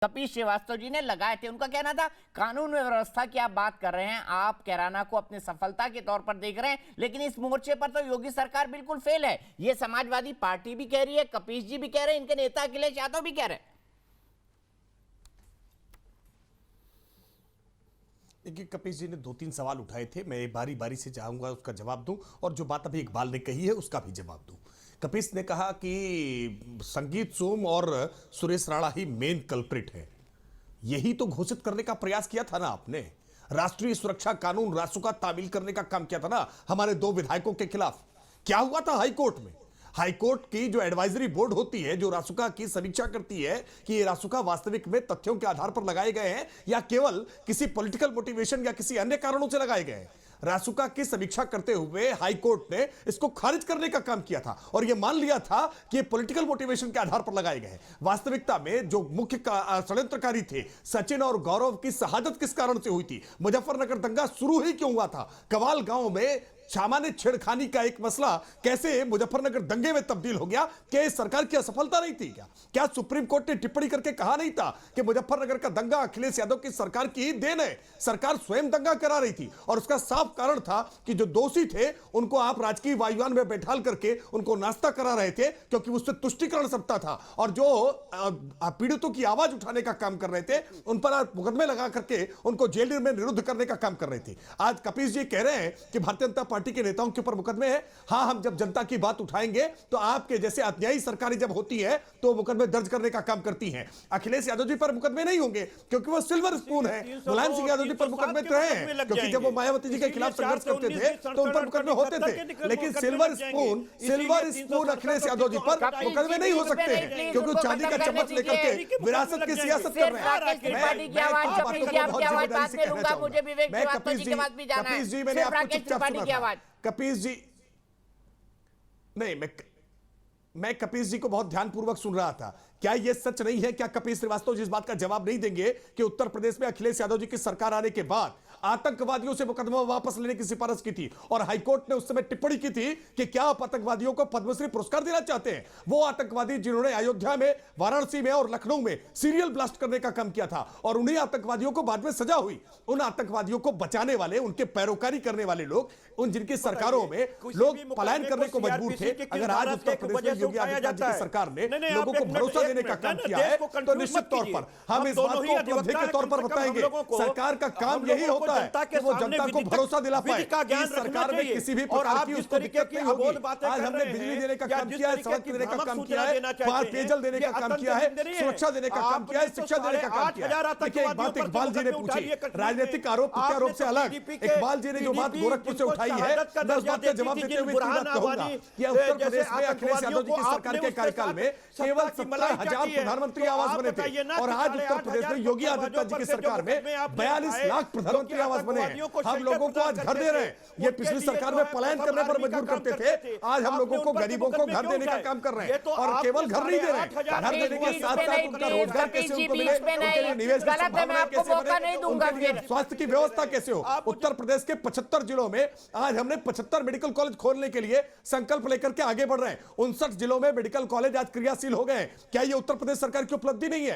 कपिल श्रीवास्तव जी ने लगाए थे। उनका कहना था कानून व्यवस्था की आप बात कर रहे हैं, आप कैराना को अपने सफलता के तौर पर देख रहे हैं, लेकिन इस मोर्चे पर तो योगी सरकार बिल्कुल फेल है। ये समाजवादी पार्टी भी कह रही है, कपिल जी भी कह रहे हैं, इनके नेता अखिलेश यादव भी कह रहे हैं। देखिए, कपिल जी ने 2-3 सवाल उठाए थे, मैं बारी बारी से चाहूंगा उसका जवाब दूं और जो बात अभी इकबाल ने कही है उसका भी जवाब दूं। कपिल ने कहा कि संगीत सोम और सुरेश राणा ही मेन कल्प्रिट है। यही तो घोषित करने का प्रयास किया था ना आपने। राष्ट्रीय सुरक्षा कानून रासुका तामील करने का काम किया था ना हमारे 2 विधायकों के खिलाफ। क्या हुआ था हाईकोर्ट में? हाईकोर्ट की जो एडवाइजरी बोर्ड होती है, जो रासुका की समीक्षा करती है कि ये रासुका वास्तविक में तथ्यों के आधार पर लगाए गए हैं या केवल किसी पॉलिटिकल मोटिवेशन या किसी अन्य कारणों से लगाए गए हैं, रासुका की समीक्षा करते हुए हाईकोर्ट ने इसको खारिज करने का काम किया था और यह मान लिया था कि ये पॉलिटिकल मोटिवेशन के आधार पर लगाए गए। वास्तविकता में जो मुख्य षड्यंत्रकारी थे सचिन और गौरव की शहादत किस कारण से हुई थी? मुजफ्फरनगर दंगा शुरू ही क्यों हुआ था? कवाल गांव में सामान्य छेड़खानी का एक मसला कैसे मुजफ्फरनगर दंगे में तब्दील हो गया? क्या इस सरकार की असफलता नहीं थी क्या? क्या सुप्रीम कोर्ट ने टिप्पणी करके कहा नहीं था कि मुजफ्फरनगर का दंगा अखिलेश यादव की सरकार की ही देन है? सरकार स्वयं दंगा करा रही थी और उसका साफ कारण था कि जो दोषी थे उनको आप राजकीय वायुयान में बैठाल करके उनको नाश्ता करा रहे थे, क्योंकि उससे तुष्टिकरण सबता था। और जो पीड़ितों की आवाज उठाने का काम कर रहे थे उन पर आप मुकदमे लगा करके उनको जेल में निरुद्ध करने का काम कर रहे थे। आज कपिल जी कह रहे हैं कि भारतीय जनता पार्टी के नेताओं के ऊपर मुकदमे हैं। हां, हम जब जनता की बात उठाएंगे तो आपके जैसे अन्यायी सरकारें जब होती है तो मुकदमे दर्ज करने का काम करती हैं। अखिलेश यादव जी पर मुकदमे नहीं होंगे क्योंकि वो सिल्वर स्पून है। मुलायम सिंह यादव जी पर मुकदमे तो हैं क्योंकि जब वो मायावती जी के खिलाफ संघर्ष करते थे तो उन पर मुकदमे होते थे, लेकिन सिल्वर स्पून अखिलेश यादव जी पर मुकदमे नहीं हो सकते हैं क्योंकि चांदी का चम्मच लेकर के विरासत की सियासत कर रहे हैं। कपिल जी, मैंने आपको चुपचाप सुना था। कपिल जी नहीं, मैं कपिल जी को बहुत ध्यानपूर्वक सुन रहा था। क्या यह सच नहीं है? क्या कपिल श्रीवास्तव जी इस बात का जवाब नहीं देंगे कि उत्तर प्रदेश में अखिलेश यादव जी की सरकार आने के बाद आतंकवादियों से मुकदमा वापस लेने की सिफारिश की थी और हाईकोर्ट ने उस समय टिप्पणी की थी कि क्या आप आतंकवादियों को पद्मश्री पुरस्कार देना चाहते हैं? वो आतंकवादी जिन्होंने अयोध्या में, वाराणसी में और लखनऊ में सीरियल ब्लास्ट करने का काम किया था और उन्हीं आतंकवादियों को बाद में सजा हुई। उन आतंकवादियों को बचाने वाले, उनके पैरोकारी करने वाले लोग, उन जिनकी सरकारों में लोग पलायन करने को मजबूर थे, अगर आज उत्तर प्रदेश में योगी आदित्यनाथ जी की सरकार ने लोगों को भरोसा देने का काम किया है तो निश्चित तौर पर हम इस बात को उपलब्धि के तौर पर बताएंगे। सरकार का काम यही होता है कि वो जनता को भरोसा दिला पाए कि सरकार में किसी भी प्रकार की उसको दिक्कत नहीं होगी। आज हमने बिजली देने का काम किया है, सड़क देने का काम किया है, पेयजल देने का काम किया है, सुरक्षा देने का काम किया है, शिक्षा देने का काम किया है। देखिए, एक बात इकबाल जी ने पूछी, राजनीतिक आरोप प्रत्यारोप से अलग इकबाल जी ने जो बात गोरखपुर से उठाई है, मैं उस बात का जवाब देते हुए बात कहूंगा कि उत्तर प्रदेश में अखिलेश यादव जी की सरकार के कार्यकाल में केवल 17,000 प्रधानमंत्री आवास बने थे और आज उत्तर प्रदेश में योगी आदित्यनाथ जी की सरकार में 42 लाख प्रधानमंत्री आवास बने हैं। हम लोगों को आज घर दे रहे हैं। ये पिछली सरकार में पलायन करने पर मजबूर करते थे, आज हम लोगों को, गरीबों को घर देने का काम कर रहे हैं और केवल घर नहीं दे रहे हैं, घर देने के साथ साथ उनका रोजगार कैसे उनको मिले, उनके लिए निवेश की संभावना कैसे बने, उनके लिए स्वास्थ्य की व्यवस्था कैसे हो। उत्तर प्रदेश के 75 जिलों में आज हमने 75 मेडिकल कॉलेज खोलने के लिए संकल्प लेकर के आगे बढ़ रहे हैं। 59 जिलों में मेडिकल कॉलेज आज क्रियाशील हो गए। क्या ये उत्तर प्रदेश सरकार की उपलब्धि नहीं है?